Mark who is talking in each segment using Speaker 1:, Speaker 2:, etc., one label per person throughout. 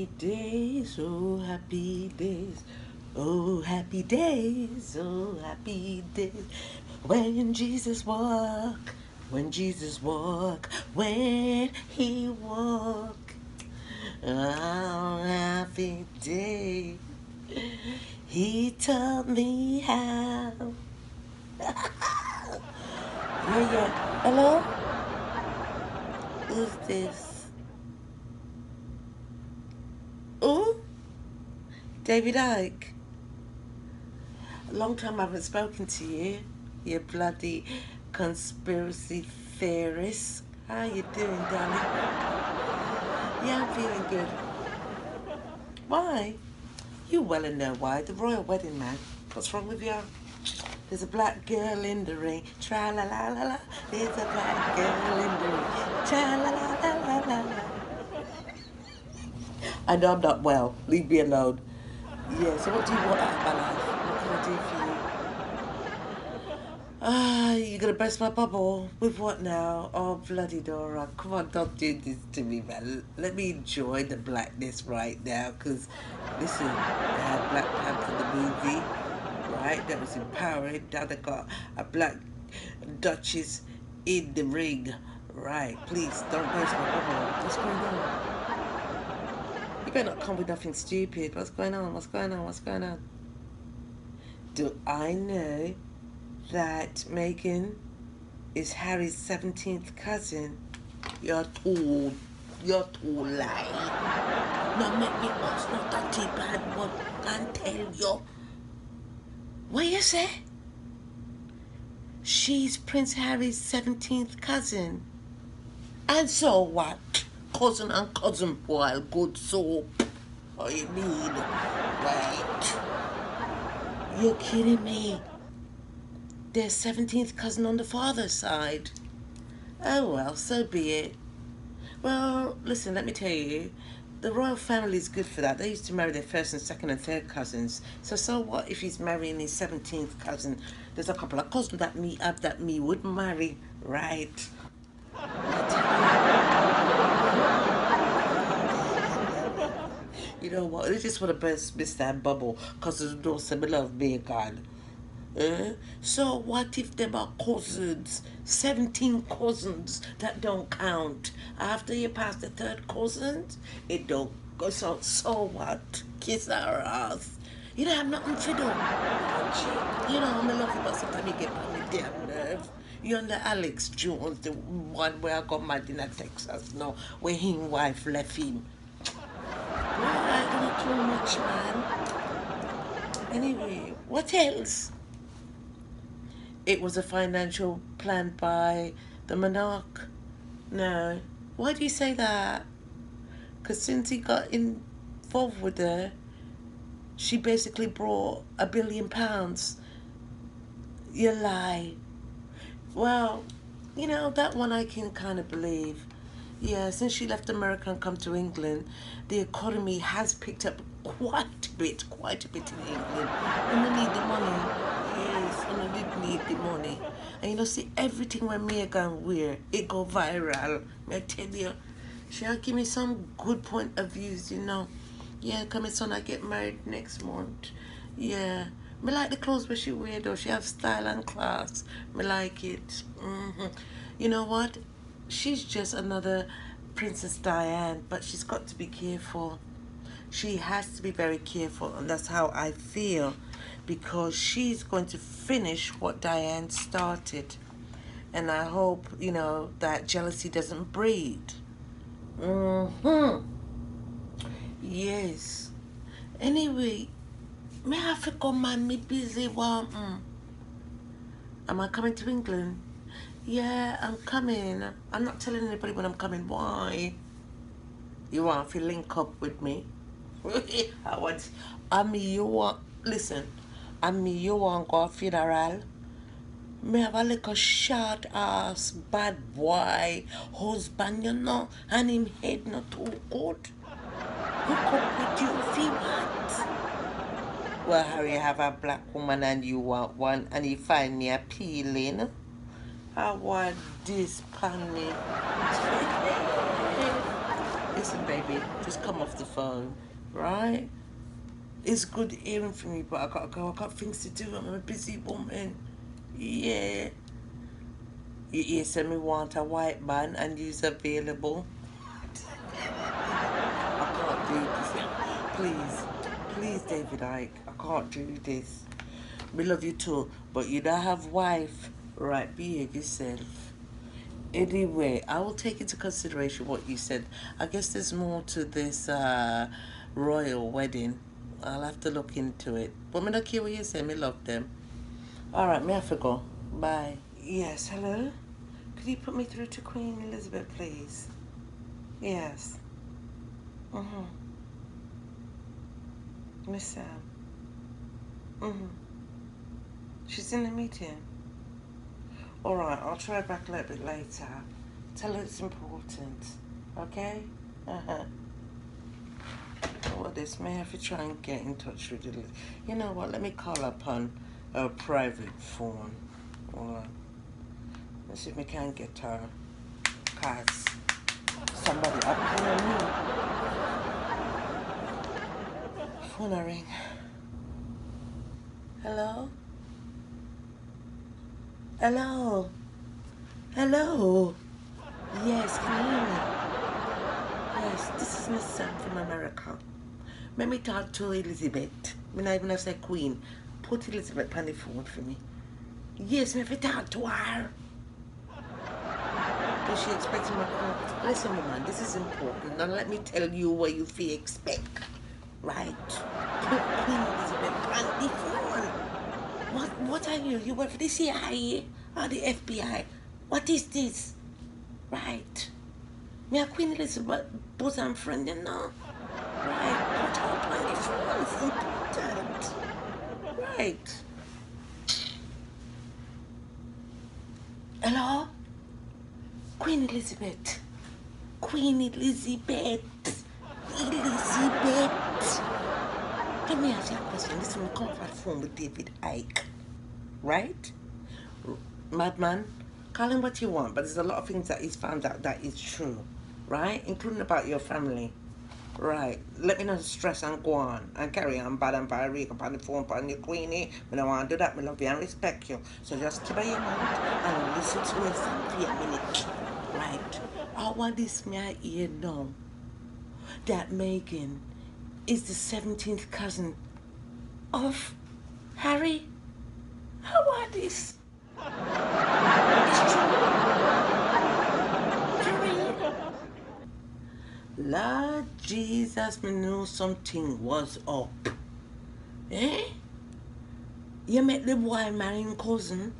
Speaker 1: happy days, oh happy days, oh happy days, oh happy days. When Jesus walk, when Jesus walk, when he walk. Oh happy day. He taught me how. Yeah, yeah. Hello? Who's this? Oh, David Icke. A long time I haven't spoken to you. You bloody conspiracy theorist. How you doing, darling? Yeah, I'm feeling good. Why? You well and know why. The royal wedding, man. What's wrong with you? There's a black girl in the ring. Tra la la la la. There's a black girl in the ring. Tra la la la la la la. I know I'm not well. Leave me alone. Yeah, so what do you want out of my life? What can I do for you? Ah, you gonna burst my bubble? With what now? Oh, bloody Dora. Come on, don't do this to me, man. Let me enjoy the blackness right now. Because, listen, they had Black Panther, the movie, right? That was empowering. Now they got a black duchess in the ring. Right, please, don't burst my bubble. What's going on? You better not come with nothing stupid. What's going on? What's going on? What's going on? Do I know that Meghan is Harry's 17th cousin? You're too, you're too lying. No, make me boss, not that bad one. Can't tell you. What you say? She's Prince Harry's 17th cousin. And so what? Cousin and cousin boil good soap. Oh, you mean? Right. You're kidding me. Their 17th cousin on the father's side. Oh well, so be it. Well, listen, let me tell you, the royal family is good for that. They used to marry their first and second and third cousins. So what if he's marrying his 17th cousin? There's a couple of cousins that me up that me would marry, right? You know what? They just want to burst miss that bubble because they don't say me love bacon. So what if them are cousins? 17 cousins that don't count. After you pass the third cousins, it don't go. So what? Kiss our ass. You don't have nothing to do. You know, I'm love you, but sometimes you get on the damn nerve. You and the Alex Jones, the one where I got mad in Texas, no, where his wife left him. Boy, I got too much, man. Anyway, what else? It was a financial plan by the monarch. No. Why do you say that? Because since he got involved with her, she basically brought £1 billion. You lie. Well, you know, that one I can kind of believe. Yeah, since she left America and come to England, the economy has picked up quite a bit in England. And they need the money. Yes, and they did need the money. And you know, see, everything when Meghan wear, it go viral. I tell you, she'll give me some good point of views, you know. Yeah, coming son, I get married next month. Yeah. Me like the clothes where she wear though. She have style and class. Me like it. You know what? She's just another Princess Diane, but she's got to be careful. She has to be very careful, and that's how I feel, because she's going to finish what Diane started. And I hope, you know, that jealousy doesn't breed. Yes. Anyway, may I have to go, man? Me busy. Am I coming to England? Yeah, I'm coming. I'm not telling anybody when I'm coming. Why? You want to link up with me? I want. I mean, you want. Listen. I mean, you want to go funeral? Me have a little short ass bad boy husband, you know, and him head not too good. Hook up with you if he want. Well, Harry have a black woman and you want one, and he find me appealing. I want this pan me. Listen, baby, just come off the phone, right? It's good hearing from you, but I gotta go. I got things to do. I'm a busy woman. Yeah. You hear say me want a white man and you's available. I can't do this. Please, please, David Icke, I can't do this. We love you too, but you don't have wife. Right, behave yourself. Anyway, I will take into consideration what you said. I guess there's more to this royal wedding. I'll have to look into it. But me not care what you say, me love them. Alright, me have to go. Bye. Yes, hello? Could you put me through to Queen Elizabeth, please? Yes. Mm-hmm. Miss Sam. Mm-hmm. She's in the meeting. Alright, I'll try back a little bit later. Tell her it's important. Okay? Uh-huh. What this may have to try and get in touch with you. You know what? Let me call up on a private phone. Alright. Let's see if we can get her. Cause somebody up here me. Phone a ring. Hello? Hello? Hello? Yes, can you hear me? Yes, this is Miss Sam from America. Let me talk to Elizabeth. Me not even have say Queen. Put Elizabeth on the phone for me. Yes, me have to talk to her. Is she expecting my call? Listen, woman, this is important. Now let me tell you what you feel expect. Right? Put Queen Elizabeth on the phone. What are you? You work for the CIA or the FBI? What is this? Right? Me a Queen Elizabeth bosom friend, you know? Right? Put her on the phone. It's important. Right? Hello? Queen Elizabeth. Queen Elizabeth. Elizabeth. Let me ask you a question. This is my call for the phone with David Icke. Right? Madman, call him what you want, but there's a lot of things that he's found out that is true. Right? Including about your family. Right. Let me not stress and go on and carry on bad and bad upon the phone upon your queenie. I don't want to do that. I love you and respect you. So just keep your mouth and listen to me for a minute. Right. I want this me here now that Meghan is the 17th cousin of Harry. How are this? It's true. Harry. Lord Jesus, me knew something was up. Eh? You met the boy marrying cousin?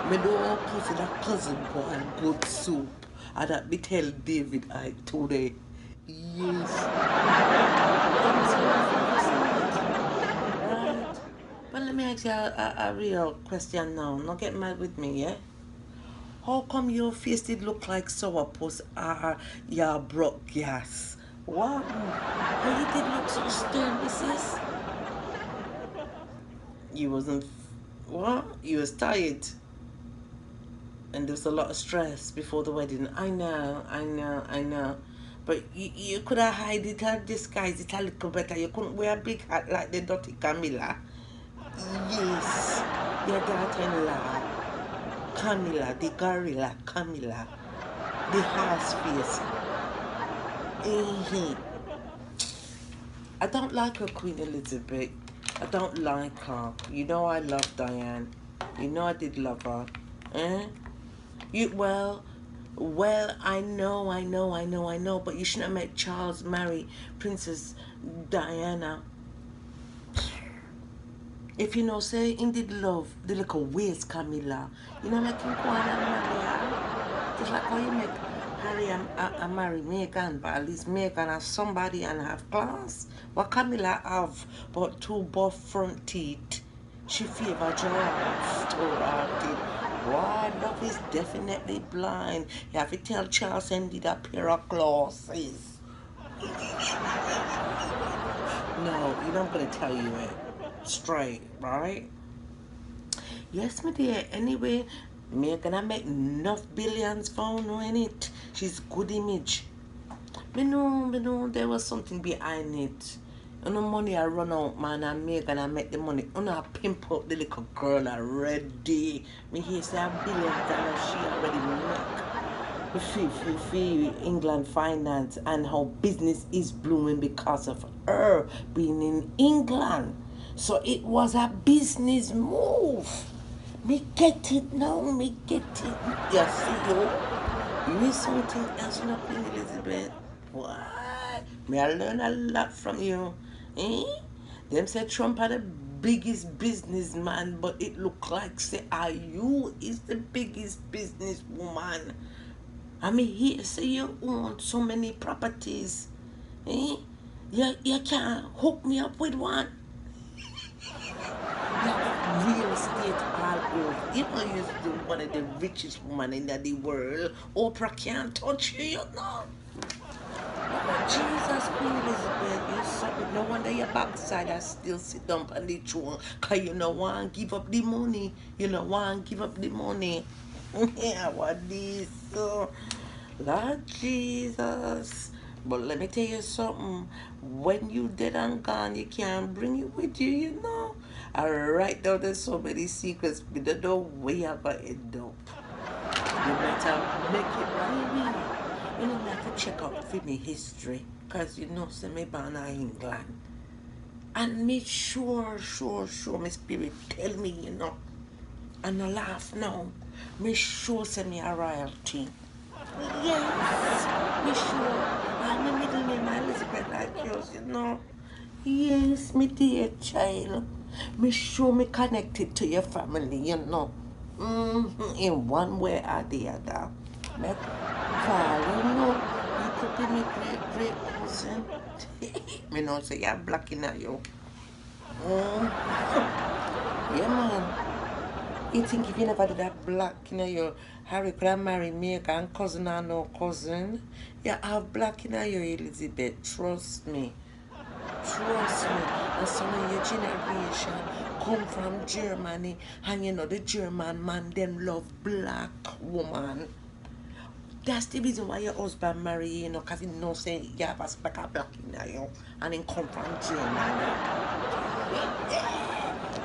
Speaker 1: Me know cousin a cousin boy good soup. And that me tell David Icke today. Yes. Right. But let me ask you a real question now. Not get mad with me, yeah? How come your face did look like sourpuss or your broke gas? What? How you did look so stern, missus? You wasn't... What? You was tired. And there was a lot of stress before the wedding. I know. But you could have hide it or disguise it a little better. You couldn't wear a big hat like the dirty Camilla. Yes, your daughter-in-law, Camilla, the gorilla Camilla, the horse face. I don't like her, Queen Elizabeth. I don't like her. You know I love Diane. You know I did love her. Eh? Well, I know, but you shouldn't have made Charles marry Princess Diana. If you know, say, him did love the little ways, Camilla. You know, like him go on and marry her. Just like how you make Harry and marry Meghan, but at least Meghan has somebody and have class. What Camilla have but two buff front teeth. She favor giraffe to Boy, love is definitely blind. You have to tell Charles and did a pair of glasses. No, you know I'm gonna tell you it straight, right? Yes, my dear. Anyway, me gonna make enough billions for no in it. She's good image. Me know there was something behind it. You know, money I run out, man, I make and I make the money. You know, I pimp up the little girl already. Me hear say $1 billion she already make. For England finance and how business is blooming because of her being in England. So it was a business move. Me get it now, me get it. You see, you miss something else, you know, Queen Elizabeth. What? Me I learn a lot from you. Eh? Them say Trump had the biggest businessman, but it look like say are you is the biggest businesswoman. I mean, here say you own so many properties. Eh? You can't hook me up with one. Yeah, real estate all over. You know, you're one of the richest women in the world. Oprah can't touch you, you know. Jesus, Queen Elizabeth, you something. No wonder your backside I still sit down on the throne. Cause you know want to give up the money. You know want to give up the money. Yeah, what this? So, Lord Jesus. But let me tell you something. When you dead and gone, you can't bring it with you, you know. Right now, there's so many secrets. We don't know where you're going to end up. You better make it really. You know, I have to check out for me history. Because you know, say me born in England. And me sure, my spirit tell me, you know. And I laugh now. Me sure say me a royalty. Yes, me sure. I'm a middle name Elizabeth like yours, you know. Yes, me dear child. Me sure me connected to your family, you know. In one way or the other. Me call, you know. You could be my great cousin. Me know say you're blocking at you. Yeah, man. You think if you never did that black, you know, your Harry could have married me and cousin or no cousin? You have black in you, Elizabeth. Trust me. Trust me. And some of your generation come from Germany, and you know the German man them love black woman. That's the reason why your husband marry you know, because he knows say you have a speck of black in you, and he come from Germany.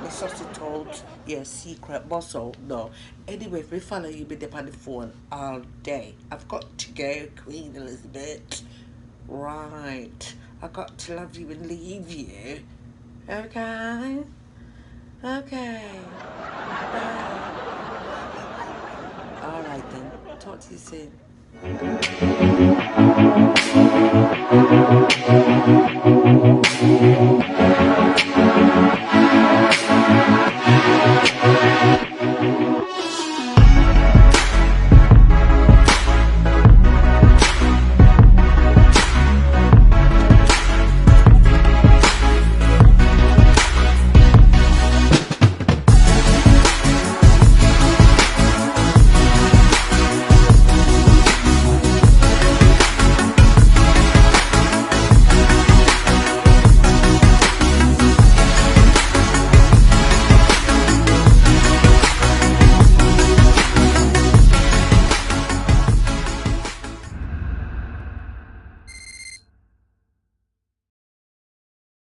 Speaker 1: Me suss it out, your secret boss out though. Anyway, if we follow you, be there on the phone all day. I've got to go, Queen Elizabeth. Right. I got to love you and leave you. Okay? Okay. Bye. Alright then. Talk to you soon.